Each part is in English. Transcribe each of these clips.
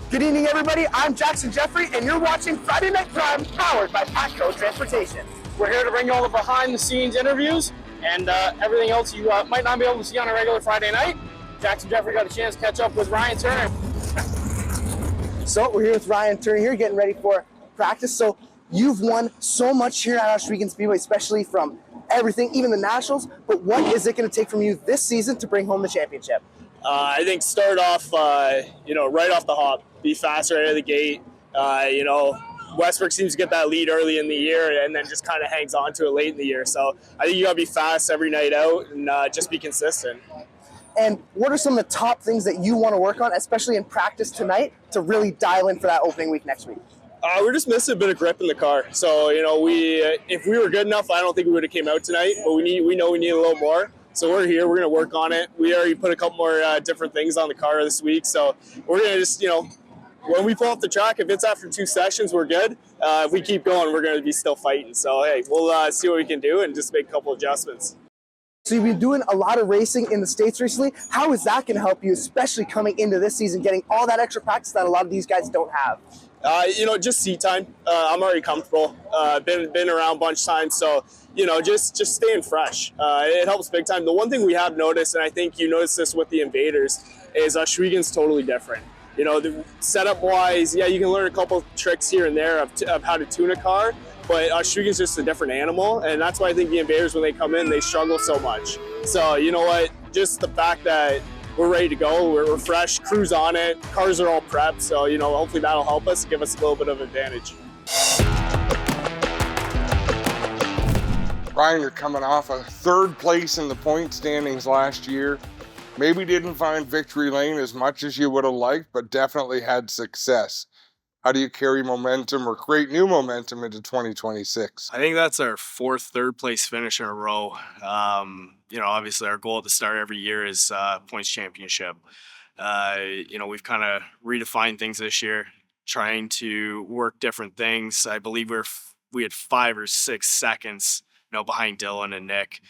Good evening, everybody. I'm Jackson Jeffrey, and you're watching Friday Night Prime, powered by Patco Transportation. We're here to bring you all the behind-the-scenes interviews and everything else you might not be able to see on a regular Friday night. Jackson Jeffrey got a chance to catch up with Ryan Turner. So we're here with Ryan Turner here, getting ready for practice. So you've won so much here at Ohsweken Speedway, especially from everything, even the Nationals. But what is it going to take from you this season to bring home the championship? I think start off, right off the hop, be fast right out of the gate. Westbrook seems to get that lead early in the year and then just kind of hangs on to it late in the year. So I think you got to be fast every night out and just be consistent. And what are some of the top things that you want to work on, especially in practice tonight, to really dial in for that opening week next week? We're just missing a bit of grip in the car. So, if we were good enough, I don't think we would have came out tonight, but we know we need a little more. So we're here. We're going to work on it. We already put a couple more different things on the car this week. So we're going to just, when we pull off the track, if it's after 2 sessions, we're good. If we keep going, we're going to be still fighting. So, hey, we'll see what we can do and just make a couple adjustments. So you've been doing a lot of racing in the States recently. How is that going to help you, especially coming into this season, getting all that extra practice that a lot of these guys don't have? Just seat time. I'm already comfortable. Been around a bunch of times, so just staying fresh. It helps big time. The one thing we have noticed, and I think you noticed this with the Invaders, is Ohsweken's totally different. The setup wise, yeah, you can learn a couple tricks here and there of how to tune a car, but Ohsweken's just a different animal, and that's why I think the Invaders, when they come in, they struggle so much. So you know what? Just the fact that we're ready to go, we're fresh, crew's on it, cars are all prepped, so hopefully that'll help us, give us a little bit of advantage. Ryan, you're coming off a 3rd place in the point standings last year. Maybe didn't find victory lane as much as you would have liked, but definitely had success. How do you carry momentum or create new momentum into 2026? I think that's our 4th third place finish in a row. Obviously our goal at the start every year is points championship. We've kind of redefined things this year, trying to work different things. I believe we had 5 or 6 seconds, behind Dylan and Nick.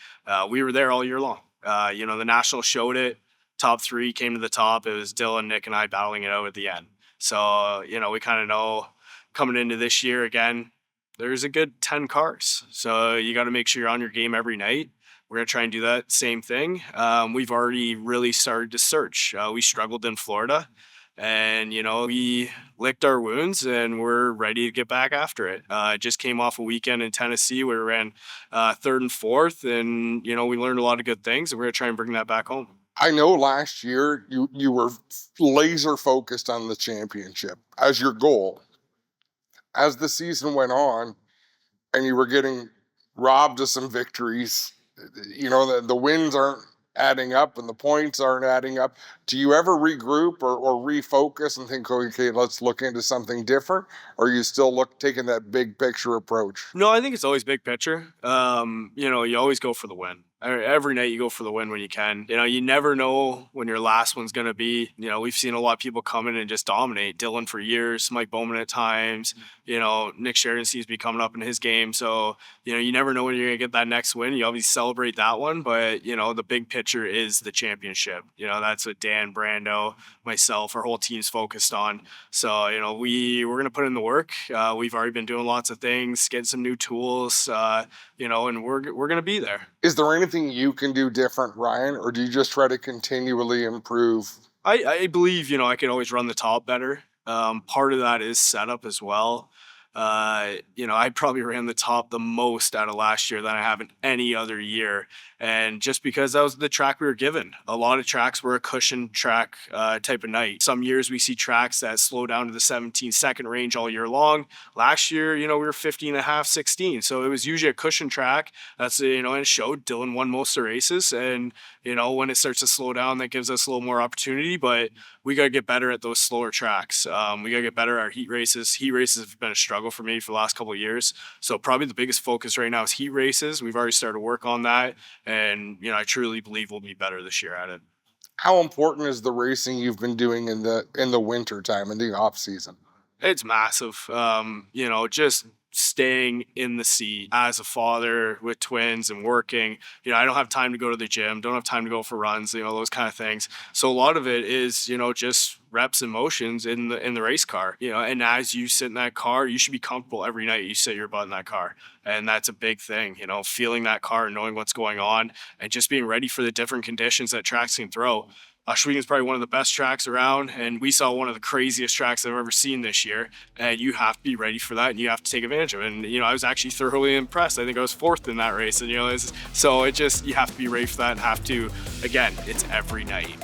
We were there all year long. The Nationals showed it. Top 3 came to the top. It was Dylan, Nick, and I battling it out at the end. So, we kind of know coming into this year again, there's a good 10 cars. So you got to make sure you're on your game every night. We're going to try and do that same thing. We've already really started to search. We struggled in Florida. And, we licked our wounds and we're ready to get back after it. Just came off a weekend in Tennessee where we ran 3rd and 4th. And, we learned a lot of good things. And we're going to try and bring that back home. I know last year you were laser focused on the championship as your goal. As the season went on and you were getting robbed of some victories, the wins aren't adding up and the points aren't adding up. Do you ever regroup or refocus and think, okay, let's look into something different? Or are you still taking that big picture approach? No, I think it's always big picture. You always go for the win. Every night you go for the win when you can. You never know when your last one's going to be. We've seen a lot of people come in and just dominate. Dylan for years, Mike Bowman at times. Nick Sheridan seems to be coming up in his game. So, you never know when you're going to get that next win. You obviously celebrate that one. But, the big picture is the championship. That's what Dan, Brando, myself, our whole team's focused on. So, we're going to put in the work. We've already been doing lots of things, getting some new tools, and we're going to be there. Is there anything you can do different, Ryan, or do you just try to continually improve? I believe, I can always run the top better. Part of that is setup as well. I probably ran the top the most out of last year than I have in any other year. And just because that was the track we were given. A lot of tracks were a cushion track type of night. Some years we see tracks that slow down to the 17-second range all year long. Last year, we were 15 and a half, 16. So it was usually a cushion track. That's, and it showed Dylan won most of the races. And, when it starts to slow down, that gives us a little more opportunity. But we got to get better at those slower tracks. We got to get better at our heat races. Heat races have been a struggle for me for the last couple of years. So probably the biggest focus right now is heat races. We've already started to work on that. And, I truly believe we'll be better this year at it. How important is the racing you've been doing in the winter time, in the off season? It's massive. Just staying in the seat as a father with twins and working. I don't have time to go to the gym, don't have time to go for runs, those kind of things. So a lot of it is, just reps and motions in the race car. And as you sit in that car, you should be comfortable every night you sit your butt in that car. And that's a big thing, feeling that car, knowing what's going on, and just being ready for the different conditions that tracks can throw. Ohsweken is probably one of the best tracks around, and we saw one of the craziest tracks I've ever seen this year. And you have to be ready for that, and you have to take advantage of it. And I was actually thoroughly impressed. I think I was fourth in that race, and you have to be ready for that. And have to, again, it's every night.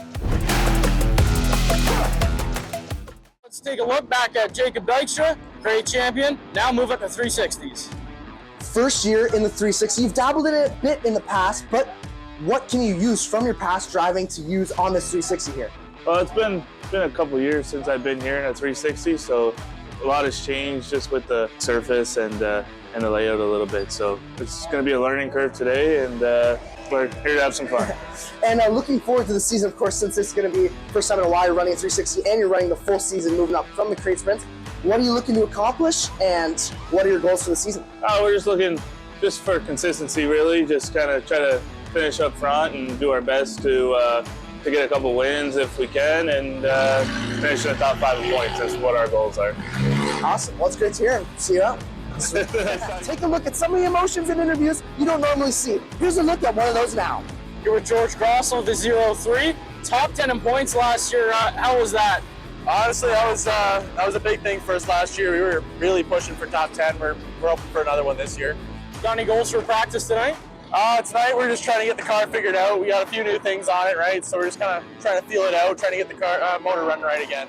Let's take a look back at Jacob Dykstra, great champion. Now move up to 360s. First year in the 360, you've dabbled in it a bit in the past, but what can you use from your past driving to use on this 360 here? Well, it's been a couple years since I've been here in a 360, so a lot has changed just with the surface and the layout a little bit. So it's going to be a learning curve today, and we're here to have some fun. And looking forward to the season, of course, since it's going to be first time in a while you're running a 360 and you're running the full season moving up from the crate sprints. What are you looking to accomplish, and what are your goals for the season? We're just looking for consistency, really. Just kind of try to finish up front and do our best to get a couple wins if we can, and finish in the top 5 points. That's what our goals are. Awesome. Well, it's great to hear, and see you out. Take a look at some of the emotions in interviews you don't normally see. Here's a look at one of those now. You're with George Grossel, the 03. Top 10 in points last year. How was that? Honestly, that was a big thing for us last year. We were really pushing for top 10. We're hoping for another one this year. Got any goals for practice tonight? Tonight we're just trying to get the car figured out. We got a few new things on it, right? So we're just kind of trying to feel it out, trying to get the car motor running right again.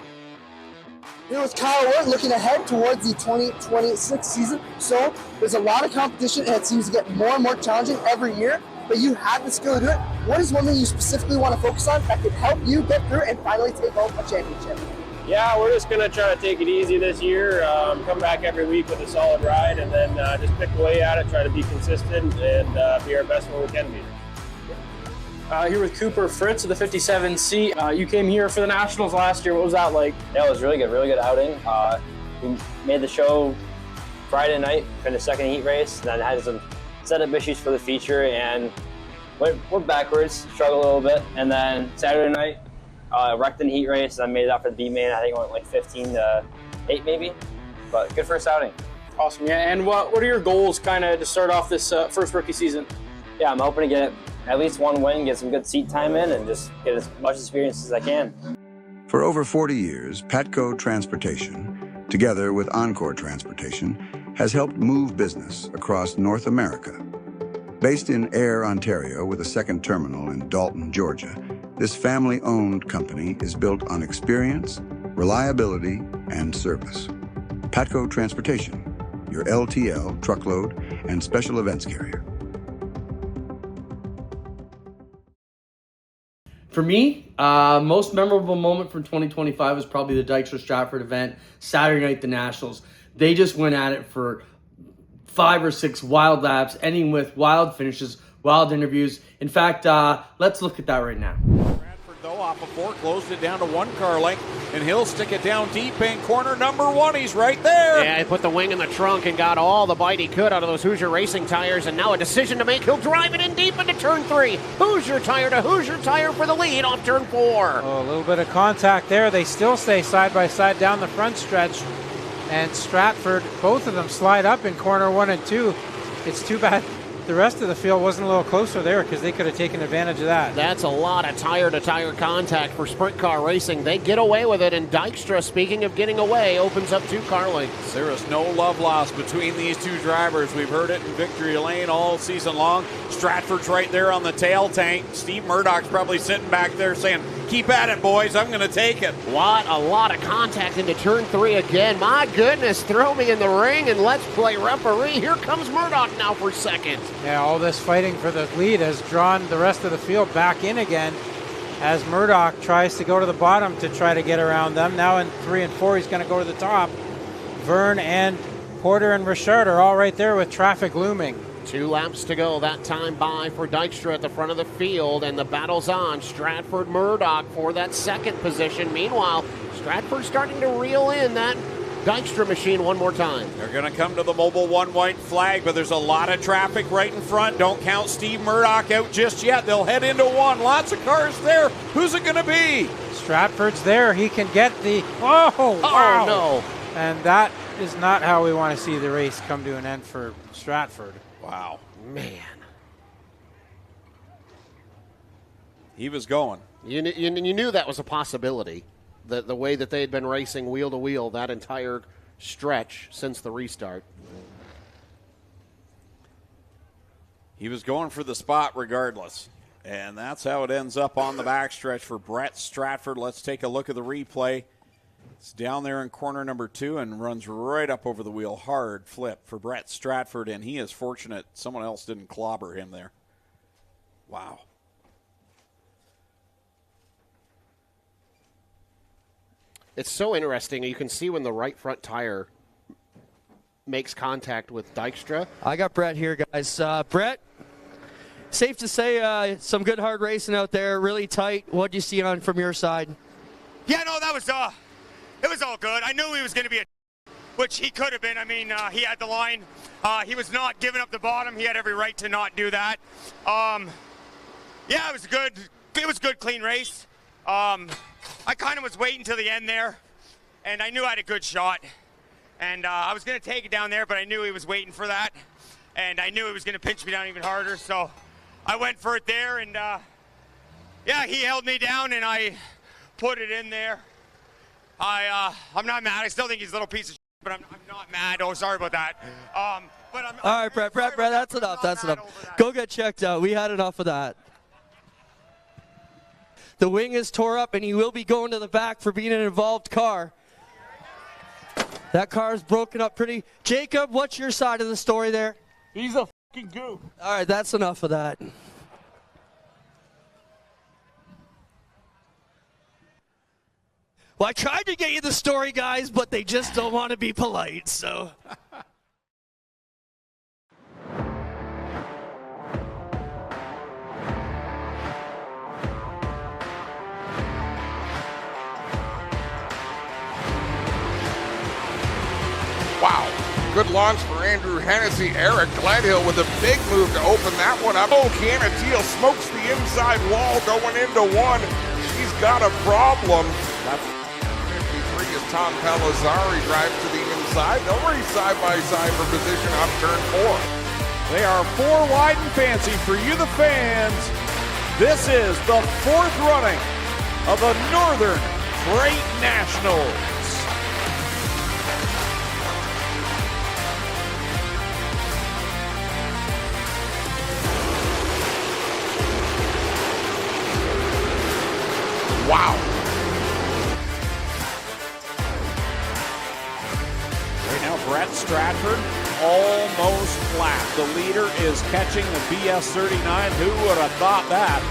Here was Kyle Ward looking ahead towards the 2026 season. So there's a lot of competition, and it seems to get more and more challenging every year. But you have the skill to do it. What is one thing you specifically want to focus on that could help you get through and finally take home a championship? Yeah, we're just going to try to take it easy this year, come back every week with a solid ride, and then just pick away at it, try to be consistent, and be our best when we can be. Here with Cooper Fritz of the 57C. You came here for the Nationals last year. What was that like? Yeah, it was really good outing. We made the show Friday night, finished second heat race, and then had some setup issues for the feature, and went backwards, struggled a little bit, and then Saturday night, wrecked in heat race, and I made it up for the B main. I think I went like 15-8 maybe, but good first outing. Awesome, yeah. And what are your goals kind of to start off this first rookie season? Yeah, I'm hoping to get at least one win, get some good seat time in, and just get as much experience as I can. For over 40 years, Patco Transportation, together with Encore Transportation, has helped move business across North America. Based in Ayr, Ontario, with a second terminal in Dalton, Georgia, this family-owned company is built on experience, reliability, and service. Patco Transportation, your LTL, truckload, and special events carrier. For me, most memorable moment from 2025 was probably the Dykstra Stratford event, Saturday night, the Nationals. They just went at it for 5 or 6 wild laps, ending with wild finishes, wild interviews. In fact, let's look at that right now. Bradford, though, off of 4, closed it down to 1 car length, and he'll stick it down deep in corner number 1. He's right there. Yeah, he put the wing in the trunk and got all the bite he could out of those Hoosier Racing tires, and now a decision to make. He'll drive it in deep into turn 3. Hoosier tire to Hoosier tire for the lead off turn 4. Oh, a little bit of contact there. They still stay side by side down the front stretch. And Stratford, both of them slide up in corner 1 and 2. It's too bad the rest of the field wasn't a little closer there, because they could have taken advantage of that. That's a lot of tire-to-tire contact for sprint car racing. They get away with it, and Dykstra, speaking of getting away, opens up 2 car lengths. There is no love lost between these 2 drivers. We've heard it in Victory Lane all season long. Stratford's right there on the tail tank. Steve Murdoch's probably sitting back there saying, keep at it, boys. I'm going to take it. What a lot of contact into turn 3 again. My goodness, throw me in the ring and let's play referee. Here comes Murdoch now for second. Yeah, all this fighting for the lead has drawn the rest of the field back in again as Murdoch tries to go to the bottom to try to get around them. Now in 3 and 4, he's going to go to the top. Vern and Porter and Richard are all right there with traffic looming. 2 laps to go, that time by for Dykstra at the front of the field, and the battle's on. Stratford Murdoch for that second position. Meanwhile, Stratford starting to reel in that Dykstra machine one more time. They're going to come to the mobile one white flag, but there's a lot of traffic right in front. Don't count Steve Murdoch out just yet. They'll head into one. Lots of cars there. Who's it going to be? Stratford's there. He can get the... Oh, wow. No. And that is not how we want to see the race come to an end for Stratford. Wow. Man. He was going. You knew that was a possibility. The way that they had been racing wheel to wheel that entire stretch since the restart. He was going for the spot regardless. And that's how it ends up on the backstretch for Brett Stratford. Let's take a look at the replay. It's down there in corner number 2 and runs right up over the wheel. Hard flip for Brett Stratford, and he is fortunate someone else didn't clobber him there. Wow. It's so interesting. You can see when the right front tire makes contact with Dykstra. I got Brett here, guys. Brett, safe to say some good hard racing out there, really tight. What do you see on from your side? Yeah, no, that was it was all good. I knew he was going to be which he could have been. I mean, he had the line. He was not giving up the bottom. He had every right to not do that. Yeah, it was good. It was a good, clean race. I kind of was waiting till the end there, and I knew I had a good shot. And I was going to take it down there, but I knew he was waiting for that. And I knew he was going to pinch me down even harder, so I went for it there. And, yeah, he held me down, and I put it in there. I'm not mad. I still think he's a little piece of shit, but I'm not mad. Oh, sorry about that. But I'm all right, Brett, that's enough. That's enough. Go get checked out. We had enough of that. The wing is tore up, and he will be going to the back for being an involved car. That car is broken up pretty. Jacob, what's your side of the story there? He's a fucking goof. All right, that's enough of that. Well, I tried to get you the story, guys, but they just don't want to be polite, so... Wow. Good launch for Andrew Hennessy. Eric Gledhill with a big move to open that one up. Oh, Canatiel smokes the inside wall going into one. She's got a problem. That's 53 as Tom Pelizzari drives to the inside. They'll race side by side for position up turn 4. They are 4 wide and fancy for you, the fans. This is the 4th running of the Northern Freight Nationals. Wow. Right now, Brett Stratford almost flat. The leader is catching the BS39. Who would have thought that?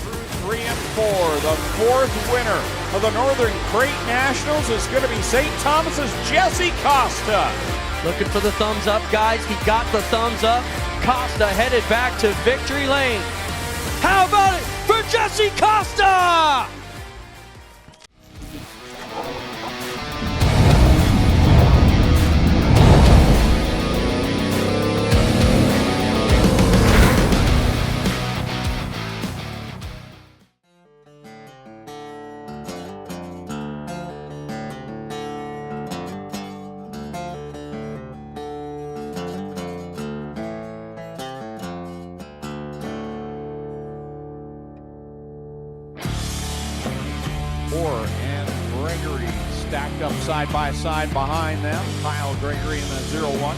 Through 3 and 4, the 4th winner of the Northern Freight Nationals is going to be St. Thomas's Jesse Costa. Looking for the thumbs up, guys. He got the thumbs up. Costa headed back to victory lane. How about it for Jesse Costa? And Gregory stacked up side by side behind them. Kyle Gregory in the 0-1.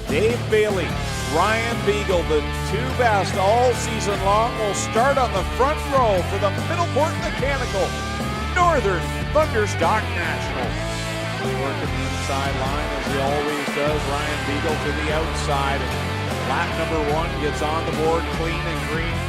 Dave Bailey, Ryan Beagle, the 2 best all season long, will start on the front row for the Middleport Mechanical Northern Thunderstock Nationals. Working the inside line as he always does. Ryan Beagle to the outside. Lap number 1 gets on the board clean and green.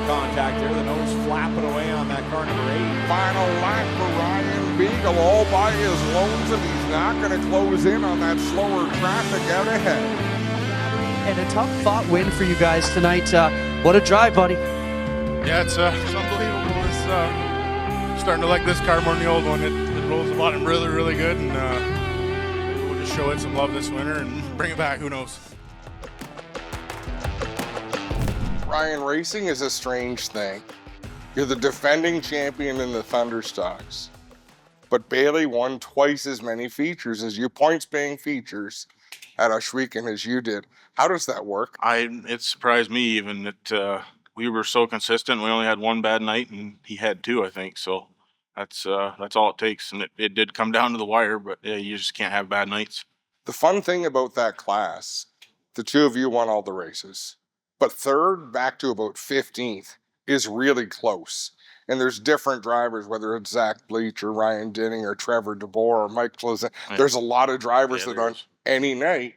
Contact there, the nose flapping away on that car number 8. Final lap for Ryan Beagle, all by his lonesome. He's not going to close in on that slower traffic out ahead. And a tough fought win for you guys tonight. What a drive, buddy. Yeah, it's unbelievable. It's starting to like this car more than the old one. It rolls the bottom really, really good, and maybe we'll just show it some love this winter and bring it back. Who knows? Ryan, racing is a strange thing. You're the defending champion in the Thunderstocks, but Bailey won twice as many features as you, points-paying features, at Ohsweken as you did. How does that work? It surprised me even that we were so consistent. We only had one bad night, and he had 2, I think. So that's all it takes. And it did come down to the wire, but yeah, you just can't have bad nights. The fun thing about that class, the 2 of you won all the races, but 3rd back to about 15th is really close. And there's different drivers, whether it's Zach Bleach or Ryan Dinning or Trevor DeBoer or Mike Close. There's a lot of drivers that on any night.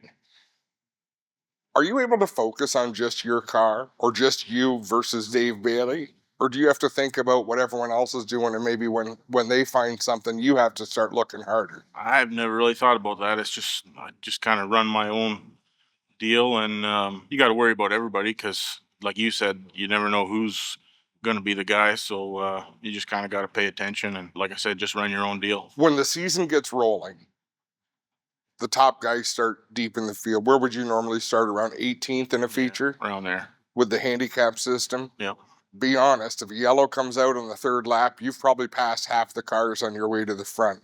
Are you able to focus on just your car or just you versus Dave Bailey? Or do you have to think about what everyone else is doing, and maybe when they find something, you have to start looking harder? I've never really thought about that. It's just, I just kind of run my own deal, and you got to worry about everybody because, like you said, you never know who's going to be the guy. So you just kind of got to pay attention. And like I said, just run your own deal. When the season gets rolling, the top guys start deep in the field. Where would you normally start? Around 18th in a feature? Yeah, around there. With the handicap system? Yeah. Be honest, if a yellow comes out on the 3rd lap, you've probably passed half the cars on your way to the front.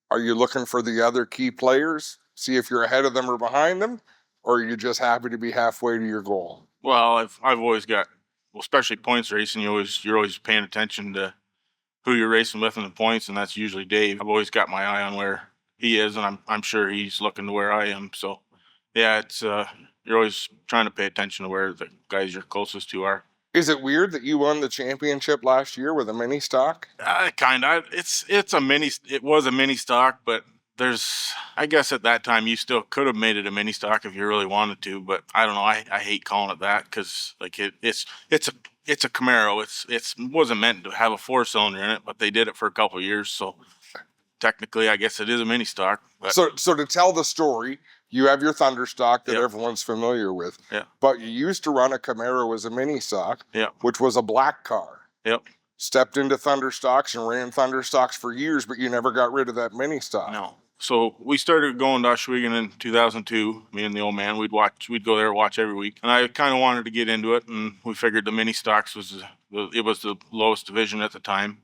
Are you looking for the other key players? See if you're ahead of them or behind them? Or are you just happy to be halfway to your goal? Well, I've always got, well, especially points racing, you're always paying attention to who you're racing with in the points, and that's usually Dave. I've always got my eye on where he is, and I'm sure he's looking to where I am. So, yeah, it's you're always trying to pay attention to where the guys you're closest to are. Is it weird that you won the championship last year with a mini stock? Kind of. It was a mini stock, but I guess at that time you still could have made it a mini stock if you really wanted to, but I don't know. I hate calling it that because like it's a Camaro. It wasn't meant to have a 4-cylinder in it, but they did it for a couple of years, so technically I guess it is a mini stock. But. So to tell the story, you have your Thunder stock that everyone's familiar with. Yeah. But you used to run a Camaro as a mini stock, which was a black car. Yep. Stepped into Thunder stocks and ran Thunder stocks for years, but you never got rid of that mini stock. No. So we started going to Ohsweken in 2002. Me and the old man, we'd go there, watch every week. And I kind of wanted to get into it, and we figured the mini stocks was the lowest division at the time.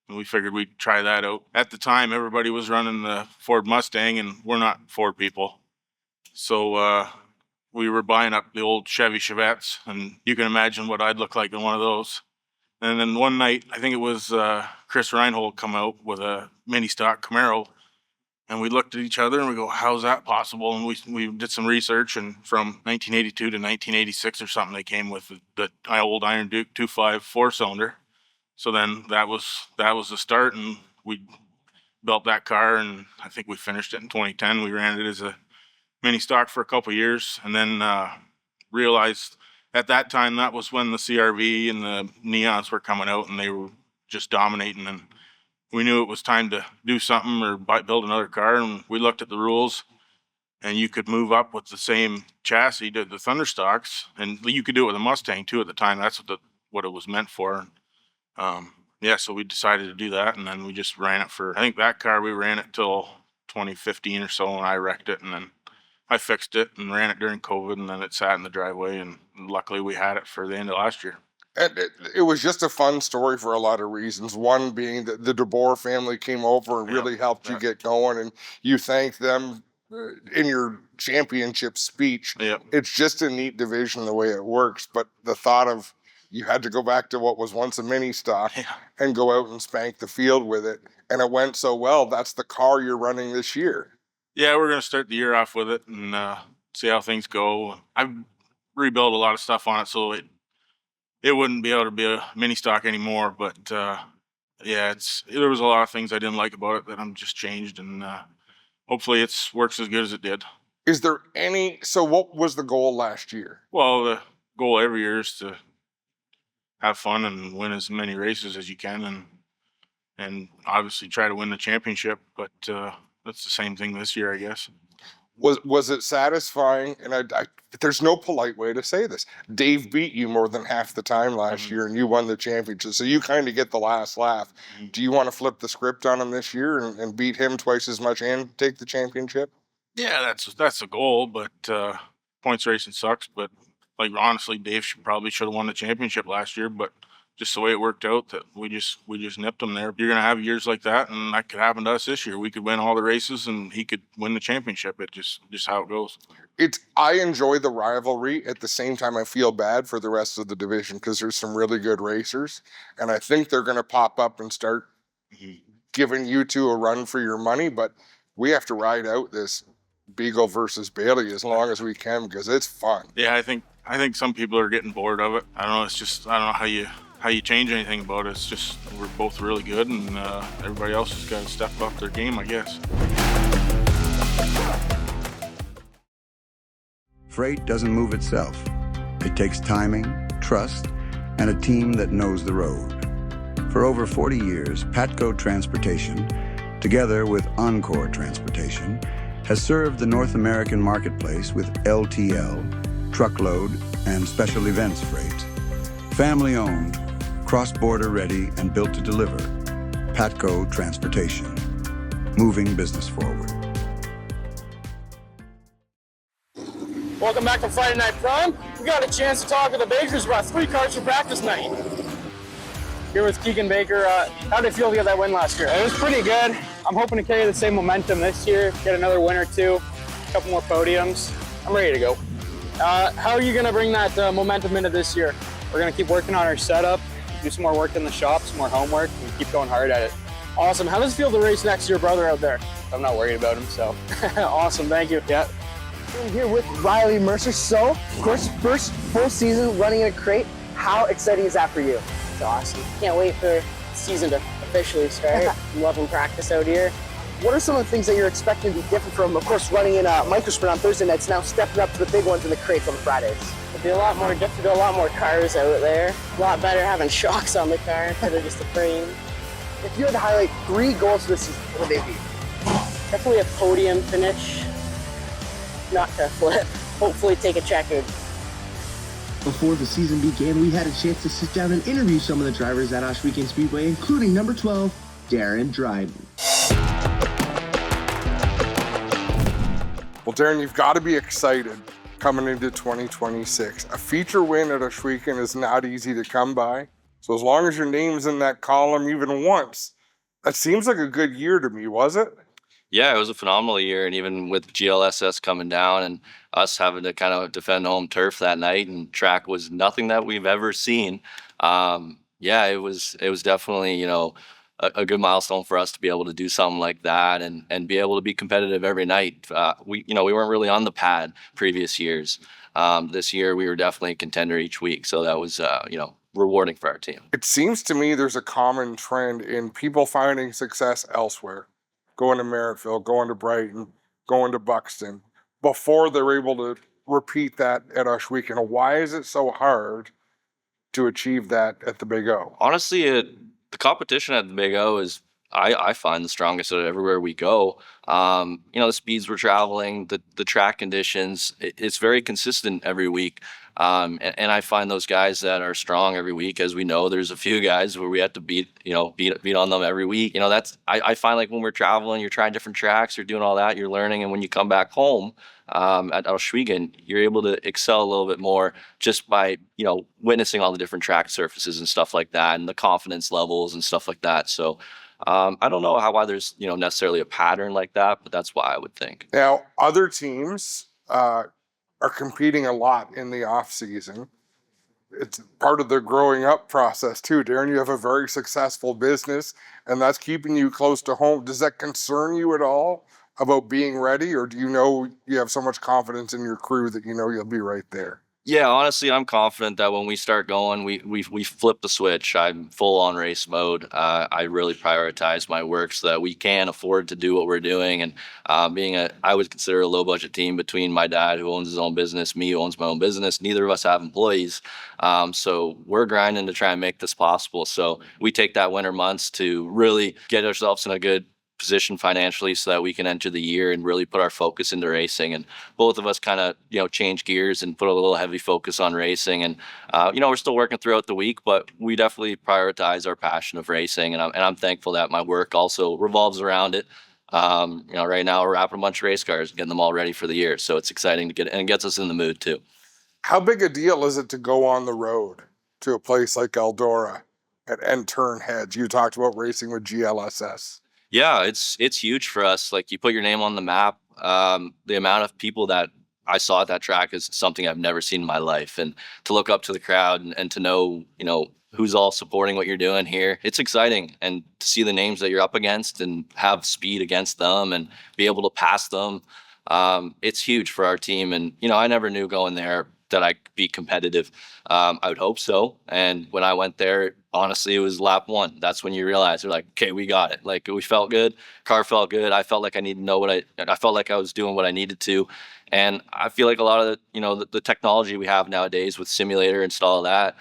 And we figured we'd try that out. At the time, everybody was running the Ford Mustang, and we're not Ford people. So we were buying up the old Chevy Chevettes, and you can imagine what I'd look like in one of those. And then one night, I think it was Chris Reinhold come out with a mini stock Camaro, and we looked at each other and we go, how's that possible? And we did some research, and from 1982 to 1986 or something, they came with the old Iron Duke 2.5 4-cylinder. So then that was the start, and we built that car, and I think we finished it in 2010. We ran it as a mini stock for a couple of years, and then realized at that time that was when the CRV and the Neons were coming out, and they were just dominating, and we knew it was time to do something or build another car. And we looked at the rules, and you could move up with the same chassis to the Thunder stocks, and you could do it with a Mustang too at the time. That's what it was meant for. So we decided to do that, and then we just ran it for, I think that car we ran it till 2015 or so, and I wrecked it, and then I fixed it and ran it during COVID, and then it sat in the driveway, and luckily we had it for the end of last year. And it was just a fun story for a lot of reasons. One being that the DeBoer family came over and really helped you get going, and you thanked them in your championship speech. Yep. It's just a neat division the way it works, but the thought of you had to go back to what was once a mini stock and go out and spank the field with it. And it went so well. That's the car you're running this year. Yeah, we're going to start the year off with it and see how things go. I've rebuilt a lot of stuff on it, so it wouldn't be able to be a mini stock anymore. But yeah, there was a lot of things I didn't like about it that I'm just changed, and hopefully it works as good as it did. Is there any, so what was the goal last year? Well, the goal every year is to have fun and win as many races as you can, and obviously try to win the championship. But that's the same thing this year, I guess. Was it satisfying? And there's no polite way to say this. Dave beat you more than half the time last year, and you won the championship. So you kind of get the last laugh. Do you want to flip the script on him this year and beat him twice as much and take the championship? Yeah, that's the goal. But points racing sucks. But like honestly, Dave probably should have won the championship last year. But just the way it worked out, that we just nipped him there. You're gonna have years like that, and that could happen to us this year. We could win all the races, and he could win the championship. It just how it goes. I enjoy the rivalry. At the same time, I feel bad for the rest of the division because there's some really good racers, and I think they're gonna pop up and start giving you two a run for your money. But we have to ride out this Beagle versus Bailey as long as we can because it's fun. Yeah, I think some people are getting bored of it. I don't know. It's just I don't know how you change anything about it. It's just we're both really good, and everybody else has got to step up their game, I guess. Freight doesn't move itself. It takes timing, trust, and a team that knows the road. For over 40 years, Patco Transportation, together with Encore Transportation, has served the North American marketplace with LTL, truckload, and special events freight. Family-owned, cross-border ready, and built to deliver. Patco Transportation, moving business forward. Welcome back from Friday Night Prom. We got a chance to talk with the Bakers about 3 cars for practice night. Here with Keegan Baker. How did it feel to get that win last year? It was pretty good. I'm hoping to carry the same momentum this year, get another win or two, a couple more podiums. I'm ready to go. How are you going to bring that momentum into this year? We're going to keep working on our setup, do some more work in the shop, some more homework, and keep going hard at it. Awesome. How does it feel to race next to your brother out there? I'm not worried about him, so. Awesome. Thank you. Yeah. I'm here with Riley Mercer. So, of course, first full season running in a crate. How exciting is that for you? It's awesome. Can't wait for the season to officially start. I'm loving practice out here. What are some of the things that you're expecting to be different from, of course, running in a microsprint on Thursday nights, now stepping up to the big ones in the crates on Fridays? It'll be a lot more difficult, a lot more cars out there. A lot better having shocks on the car instead of just a frame. If you had to highlight 3 goals for this season, what would they be? Definitely a podium finish. Not to flip. Hopefully take a checkered. Before the season began, we had a chance to sit down and interview some of the drivers at Ohsweken Speedway, including number 12, Darren Dryden. Well, Darren, you've got to be excited coming into 2026. A feature win at Ohsweken is not easy to come by. So as long as your name's in that column even once, that seems like a good year to me, was it? Yeah, it was a phenomenal year, and even with GLSS coming down and us having to kind of defend home turf that night, and track was nothing that we've ever seen. Yeah, it was definitely a good milestone for us to be able to do something like that and be able to be competitive every night. We weren't really on the pad previous years. This year we were definitely a contender each week, so that was rewarding for our team. It seems to me there's a common trend in people finding success elsewhere. Going to Merrittville, going to Brighton, going to Buxton, before they're able to repeat that at Ohsweken. Why is it so hard to achieve that at the Big O? Honestly, the competition at the Big O is, I find, the strongest at everywhere we go. The speeds we're traveling, the track conditions, it's very consistent every week. And I find those guys that are strong every week, as we know, there's a few guys where we have to beat on them every week. I find like when we're traveling, you're trying different tracks, you're doing all that, you're learning. And when you come back home at Ohsweken, you're able to excel a little bit more just by, witnessing all the different track surfaces and stuff like that, and the confidence levels and stuff like that. So I don't know why there's, necessarily a pattern like that, but that's why I would think. Now, other teams are competing a lot in the off season. it's part of the growing up process too. Darren, you have a very successful business and that's keeping you close to home. Does that concern you at all about being ready, or do you know you have so much confidence in your crew that you know you'll be right there? Yeah, honestly, I'm confident that when we start going, we flip the switch. I'm full on race mode. I really prioritize my work so that we can afford to do what we're doing. And I would consider a low budget team between my dad, who owns his own business, me, who owns my own business. Neither of us have employees, so we're grinding to try and make this possible. So we take that winter months to really get ourselves in a good position financially so that we can enter the year and really put our focus into racing. And both of us kind of, change gears and put a little heavy focus on racing. And, we're still working throughout the week, but we definitely prioritize our passion of racing. And I'm thankful that my work also revolves around it. Right now we're wrapping a bunch of race cars, getting them all ready for the year. So it's exciting to and it gets us in the mood too. How big a deal is it to go on the road to a place like Eldora and turn heads? You talked about racing with GLSS. Yeah, it's huge for us. Like, you put your name on the map. The amount of people that I saw at that track is something I've never seen in my life. And to look up to the crowd and to know, who's all supporting what you're doing here, it's exciting. And to see the names that you're up against and have speed against them and be able to pass them, it's huge for our team. And, I never knew going there that I could be competitive. I would hope so. And when I went there, honestly, it was lap one. That's when you realize, you're like, okay, we got it. Like, we felt good. Car felt good. I felt like I needed to know I felt like I was doing what I needed to. And I feel like a lot of the technology we have nowadays with simulator and all of that,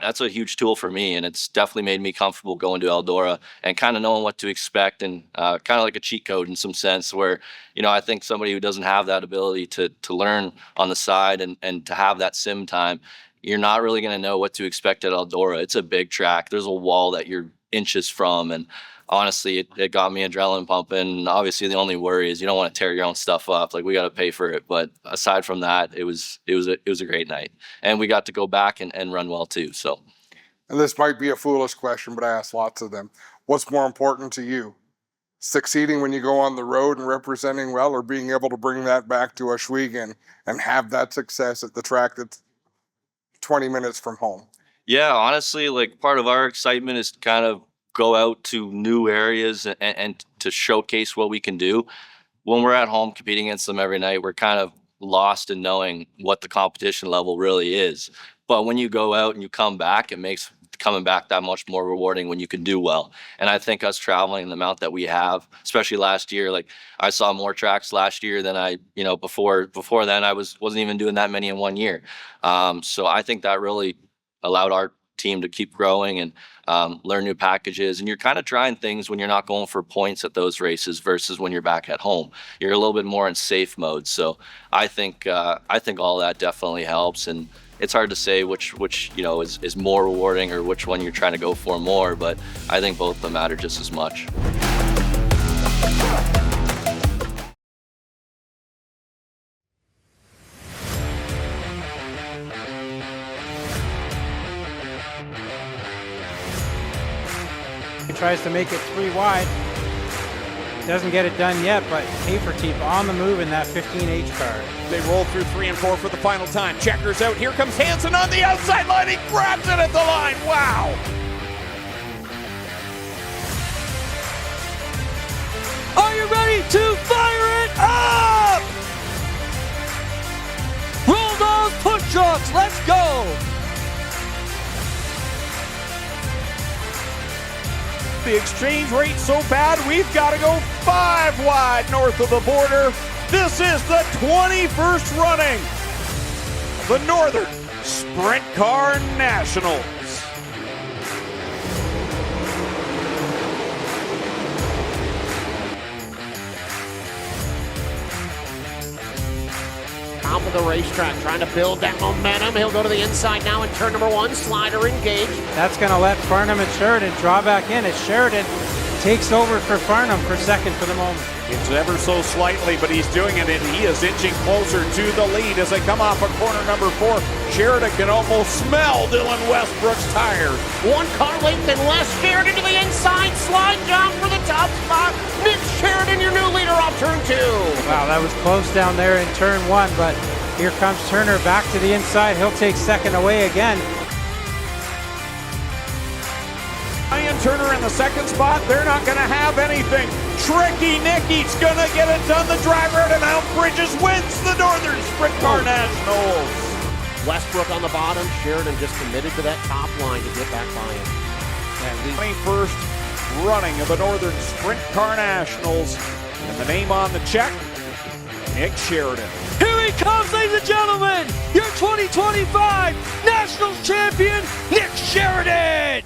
that's a huge tool for me. And it's definitely made me comfortable going to Eldora and kind of knowing what to expect, and kind of like a cheat code in some sense where, I think somebody who doesn't have that ability to learn on the side and to have that sim time, you're not really going to know what to expect at Eldora. It's a big track. There's a wall that you're inches from. And honestly, it got me adrenaline pumping. And obviously, the only worry is you don't want to tear your own stuff up. Like, we got to pay for it. But aside from that, it was a great night. And we got to go back and run well too. So, and this might be a foolish question, but I ask lots of them. What's more important to you? Succeeding when you go on the road and representing well, or being able to bring that back to Ohsweken and have that success at the track that's 20 minutes from home? Yeah, honestly, like, part of our excitement is to kind of go out to new areas and to showcase what we can do. When we're at home competing against them every night, we're kind of lost in knowing what the competition level really is. But when you go out and you come back, it makes coming back that much more rewarding when you can do well. And I think us traveling the amount that we have, especially last year, like, I saw more tracks last year than I, before then I wasn't even doing that many in 1 year. So I think that really allowed our team to keep growing and learn new packages. And you're kind of trying things when you're not going for points at those races versus when you're back at home. You're a little bit more in safe mode. So I think all that definitely helps. And it's hard to say which is more rewarding or which one you're trying to go for more, but I think both of them matter just as much. He tries to make it 3 wide. Doesn't get it done yet, but Haferteep on the move in that 15H car. They roll through 3 and 4 for the final time. Checkers out. Here comes Hansen on the outside line. He grabs it at the line. Wow. Are you ready to fire it up? Roll those push trucks. Let's go. The exchange rate so bad, we've got to go 5 wide north of the border. This is the 21st running of the Northern Sprint Car Nationals. Top of the racetrack, trying to build that momentum. He'll go to the inside now in turn number 1. Slider engaged. That's going to let Farnham and Sheridan draw back in as Sheridan takes over for Farnham for second for the moment. It's ever so slightly, but he's doing it, and he is inching closer to the lead as they come off of corner number 4. Sheridan can almost smell Dylan Westbrook's tires. 1 car length and less. Sheridan to the inside. Slide down for the top spot. Mitch Sheridan, your new leader off turn 2. Wow, that was close down there in turn 1, but here comes Turner back to the inside. He'll take second away again. Turner in the second spot. They're not going to have anything. Tricky Nicky's going to get it done. The driver out of Mount Bridges wins the Northern Sprint Car Nationals. Westbrook on the bottom. Sheridan just committed to that top line to get back by him. And the 21st running of the Northern Sprint Car Nationals. And the name on the check, Nick Sheridan. Here he comes, ladies and gentlemen, your 2025 Nationals champion, Nick Sheridan!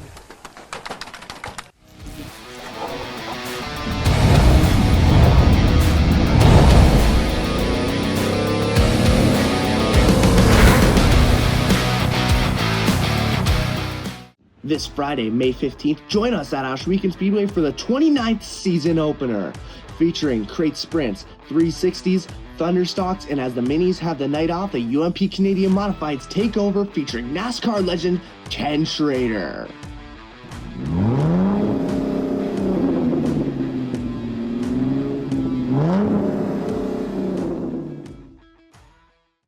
This Friday, May 15th, join us at Ohsweken Speedway for the 29th season opener, featuring crate sprints, 360s, Thunderstocks, and as the minis have the night off, the UMP Canadian Modifieds take over featuring NASCAR legend Ken Schrader.